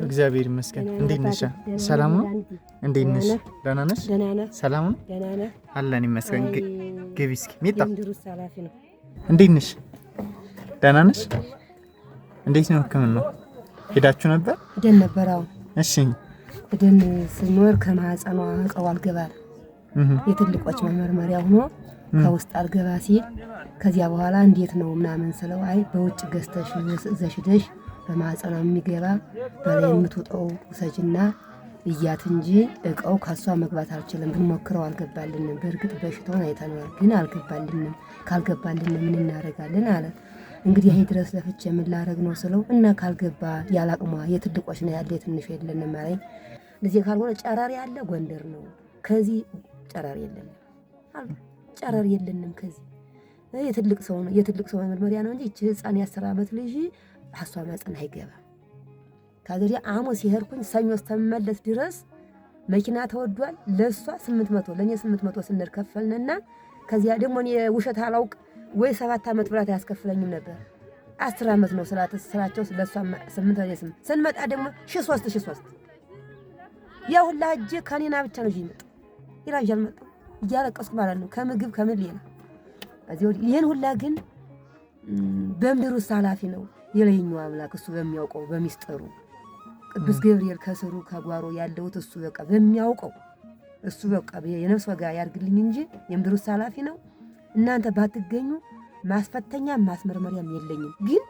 እግዚአብሔር ይመስገን። እንዴት ነሽ? ሰላም ነው? እንዴት ነሽ? ደህና ነሽ? ሰላም ነው? አለን ይመስገን። ግቢ እስኪ ሚጣ። እንዴት ነሽ? ደህና ነሽ? እንዴት ነው ህክምናው? ሄዳችሁ ነበር? ሄደን ነበር። አዎ። እሺ። ሄደን ስንወር ከማህፀኗ እቃው አልገባል የትልቆች መመርመሪያ ሆኖ ከውስጥ አልገባ ሲል ከዚያ በኋላ እንዴት ነው ምናምን ስለው አይ በውጭ ገዝተሽ ዘሽደሽ በማህፀኗ የሚገባ በላይ የምትወጣው ውሰጅና እያት እንጂ እቃው ካሷ መግባት አልችልም። ብንሞክረው አልገባልንም። በእርግጥ በሽታውን አይተነዋል፣ ግን አልገባልንም። ካልገባልን ምን እናደርጋለን አለ። እንግዲህ ይሄ ድረስ ለፍቼ ምን ላደርግ ነው ስለው እና ካልገባ ያላቅሟ የትልቆች ነው ያለ የትንሽ የለንም ማለት ለዚህ ካልሆነ ጨራሪ ያለ ጎንደር ነው። ከዚህ ጨራሪ የለንም አሉ። ጨራሪ የለንም ከዚህ የትልቅ ሰው ነው የትልቅ ሰው መመርመሪያ ነው እንጂ እቺ ህፃን የ10 ዓመት ልጅ ሐሷ ማጽን አይገባ። ከዚያ ሐሙስ ይሄድኩኝ ሰኞ እስከመለስ ድረስ መኪና ተወዷል። ለሷ 800 ለኔ 800 ስንር ከፈልንና ከዚያ ደግሞ እኔ ውሸት አላውቅ ወይ 7 ዓመት ብላት ያስከፍለኝም ነበር። 10 ዓመት ነው ስራቸው ለሷ 8 ለኔ 8 ስንመጣ ደግሞ 3 ያ ሁላ እጄ ከኔና ብቻ ነው ይመጣ ይራጃል መጣ እያለቀስኩ ማለት ነው ከምግብ ከምን ሌላ እዚሁ ይሄን ሁላ ግን በምድሩ ኃላፊ ነው የለኝው አምላክ እሱ በሚያውቀው በሚስጥሩ ቅዱስ ገብርኤል ከስሩ ከጓሮ ያለው እሱ በቃ በሚያውቀው እሱ በቃ የነፍስ ወጋ ያርግልኝ እንጂ የምድሩ ኃላፊ ነው። እናንተ ባትገኙ ማስፈተኛ ማስመርመሪያም የለኝም። ግን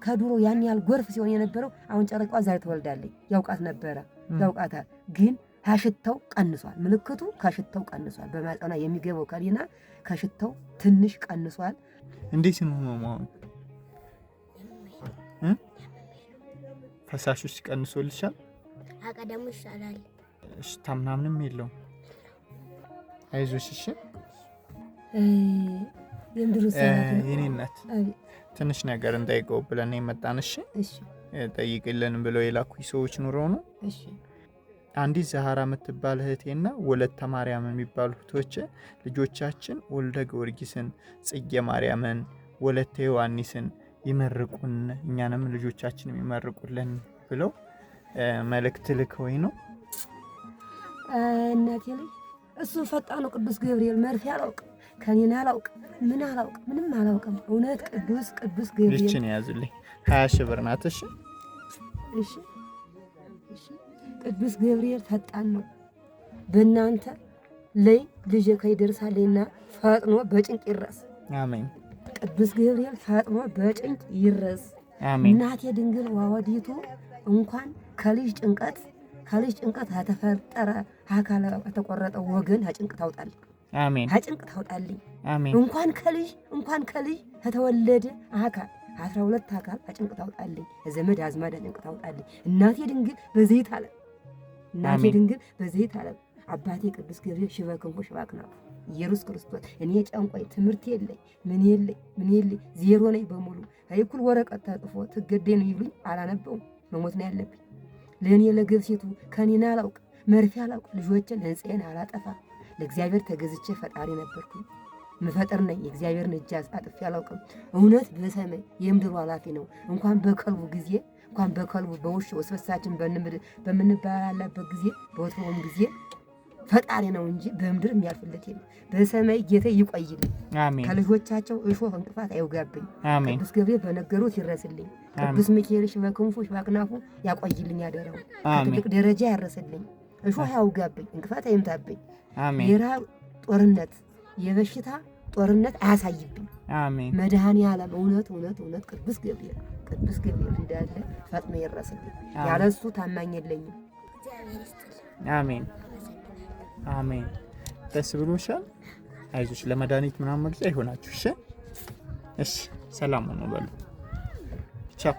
ከዱሮ ያን ያህል ጎርፍ ሲሆን የነበረው አሁን ጨረቃዋ ዛሬ ተወልዳለች ያውቃት ነበረ ያውቃታል። ግን ከሽታው ቀንሷል። ምልክቱ ከሽታው ቀንሷል። በማህፀኗ የሚገባው ከሊና ከሽታው ትንሽ ቀንሷል። እንዴት ነው ማማው? ፈሳሹስ ቀንሶልሻል? አቀደሙ ይሻላል። እሺ ታምናምንም የለውም። አይዞሽ እሺ። የኔ እናት ትንሽ ነገር እንዳይቀው ብለን የመጣን እሺ። ጠይቅልን ብለው የላኩኝ ሰዎች ኑረው ነው። እሺ አንዲት ዛሃራ የምትባል እህቴና ወለተ ማርያም የሚባሉ እህቶች ልጆቻችን ወልደ ጊዮርጊስን፣ ጽጌ ማርያምን፣ ወለተ ዮሐንስን ይመርቁን እኛንም ልጆቻችንን ይመርቁልን ብለው መልእክት ልከውኝ ነው። እናቴ ላይ እሱ ፈጣኑ ቅዱስ ገብርኤል መርፌ አላውቅ ከኔና አላውቅ ምን አላውቅ ምንም አላውቅም። እውነት ቅዱስ ገብርኤል ልጅን ያዝልኝ 20 ሺህ ብር ናት። እሺ እሺ እሺ ቅዱስ ገብርኤል ፈጣን ነው። በእናንተ ላይ ልጅ ከይደርሳልና ፈጥኖ በጭንቅ ይረስ። አሜን። ቅዱስ ገብርኤል ፈጥኖ በጭንቅ ይረስ። አሜን። እናቴ ድንግል ዋወዲቱ እንኳን ከልጅ ጭንቀት ተፈጠረ አካለ ተቆረጠ ወገን ጭንቅ ታውጣልኝ። አሜን። ጭንቅ ታውጣልኝ። አሜን። እንኳን ከልጅ ተወለደ አካል 12 አካል ጭንቅ ታውጣልኝ። ዘመድ አዝማድ ጭንቅ ታውጣልኝ። እናቴ ድንግል በዘይት አለ እናቴ ድንግል በዘይት አለ። አባቴ ቅዱስ ገብርኤል ሽበክንኮ ሽባክና ኢየሱስ ክርስቶስ እኔ ጨንቆይ ትምህርት የለኝ ምን የለኝ ዜሮ ነኝ በሙሉ አይኩል ወረቀት ተጽፎ ትገደኝ ነው ይሉኝ አላነበውም። መሞት ነው ያለብኝ። ለኔ ለገብሴቱ ከኔና አላውቅ መርፌ አላውቅ ልጆችን ህንጻዬን አላጠፋ ለእግዚአብሔር ተገዝቼ ፈጣሪ ነበርኩኝ። መፈጠር ነኝ። የእግዚአብሔርን እጅ አጥፌ አላውቅም። እውነት በሰማይ የምድሩ ኃላፊ ነው። እንኳን በከልቡ በውሻው ወስበሳችን በምንባላበት ጊዜ በወትሮም ጊዜ ፈጣሪ ነው እንጂ በምድር የሚያልፍለት የለም። በሰማይ ጌታ ይቆይልኝ። አሜን። ከልጆቻቸው እሾህ እንቅፋት አይውጋብኝ። አሜን። ቅዱስ ገብርኤል በነገሩት ይረስልኝ። ቅዱስ ሚካኤል በክንፉ በአክናፉ ያቆይልኝ። ያደረው ትልቅ ደረጃ ያረስልኝ። እሾህ ያውጋብኝ፣ እንቅፋት አይምታብኝ። አሜን። የራብ ጦርነት የበሽታ ጦርነት አያሳይብኝ። አሜን። መድኃኔዓለም እውነት ቅዱስ ገብርኤል እንዳለ ፈጥኖ ይረስልኝ። ያለሱ ታማኝ የለኝም። አሜን አሜን። ደስ ብሎሻል? አይዞሽ። ለመድኃኒት ምናምን መግዣ ይሆናችሁ። እሺ ሰላም ነው በሉ። ቻው